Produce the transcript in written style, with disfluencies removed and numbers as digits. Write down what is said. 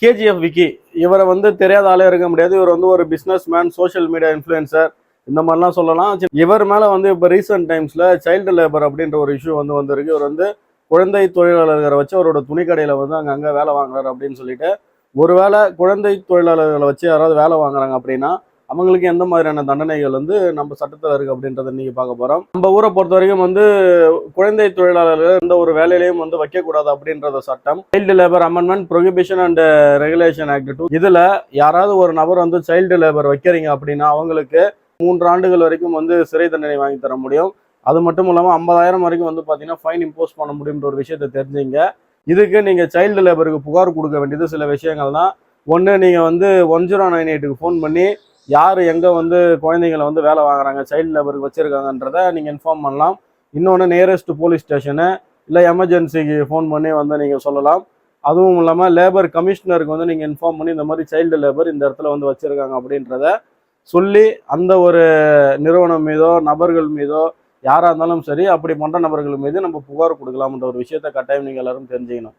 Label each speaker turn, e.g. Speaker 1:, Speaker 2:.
Speaker 1: KGF Vicky இவரை வந்து தெரியாத ஆளே இருக்க முடியாது. இவர் வந்து ஒரு business man, social media influencer, இந்த மாதிரிலாம் சொல்லலாம். இவர் மேலே வந்து இப்போ ரீசெண்ட் டைம்ஸில் சைல்டு லேபர் அப்படின்ற ஒரு இஷ்யூ வந்திருக்கு. இவர் வந்து குழந்தை தொழிலாளர்களை வச்சு அவரோட துணிக்கடையில் வந்து அங்கங்கே வேலை வாங்குறாரு அப்படின்னு சொல்லிட்டு, ஒருவேளை குழந்தை தொழிலாளர்களை வச்சு யாராவது வேலை வாங்குறாங்க அப்படின்னா அவங்களுக்கு எந்த மாதிரியான தண்டனைகள் வந்து நம்ம சட்டத்தில் இருக்குது அப்படின்றத இன்னைக்கு பார்க்க போகிறோம். நம்ம ஊரை பொறுத்த வரைக்கும் வந்து குழந்தை தொழிலாளர்கள் எந்த ஒரு வேலையிலையும் வந்து வைக்கக்கூடாது அப்படின்றத சட்டம் child labour amendment prohibition and regulation act 2. இதில் யாராவது ஒரு நபர் வந்து சைல்டு லேபர் வைக்கிறீங்க அப்படின்னா அவங்களுக்கு 3 ஆண்டுகள் வரைக்கும் வந்து சிறை தண்டனை வாங்கி தர முடியும். அது மட்டும் இல்லாமல் 50,000 வரைக்கும் வந்து பார்த்தீங்கன்னா ஃபைன் இம்போஸ் பண்ண முடியுன்ற ஒரு விஷயத்தை தெரிஞ்சுங்க. இதுக்கு நீங்கள் சைல்டு லேபருக்கு புகார் கொடுக்க வேண்டியது சில விஷயங்கள் தான். ஒன்று, நீங்கள் வந்து 1098க்கு ஃபோன் பண்ணி யார் எங்கே வந்து குழந்தைங்களை வந்து வேலை வாங்குறாங்க, சைல்டு லேபருக்கு வச்சுருக்காங்கன்றதை நீங்கள் இன்ஃபார்ம் பண்ணலாம். இன்னொன்று, நியரஸ்ட் போலீஸ் ஸ்டேஷனு இல்லை எமர்ஜென்சிக்கு ஃபோன் பண்ணி வந்து நீங்கள் சொல்லலாம். அதுவும் இல்லாமல் லேபர் கமிஷனருக்கு வந்து நீங்கள் இன்ஃபார்ம் பண்ணி இந்த மாதிரி சைல்டு லேபர் இந்த இடத்துல வந்து வச்சுருக்காங்க அப்படின்றத சொல்லி அந்த ஒரு நிறுவனம் மீதோ நபர்கள் மீதோ யாராக இருந்தாலும் சரி அப்படி பண்ணுற நபர்கள் மீது நம்ம புகார் கொடுக்கலாம்ன்ற ஒரு விஷயத்தை கட்டாயம் நீங்கள் எல்லாரும் தெரிஞ்சுக்கணும்.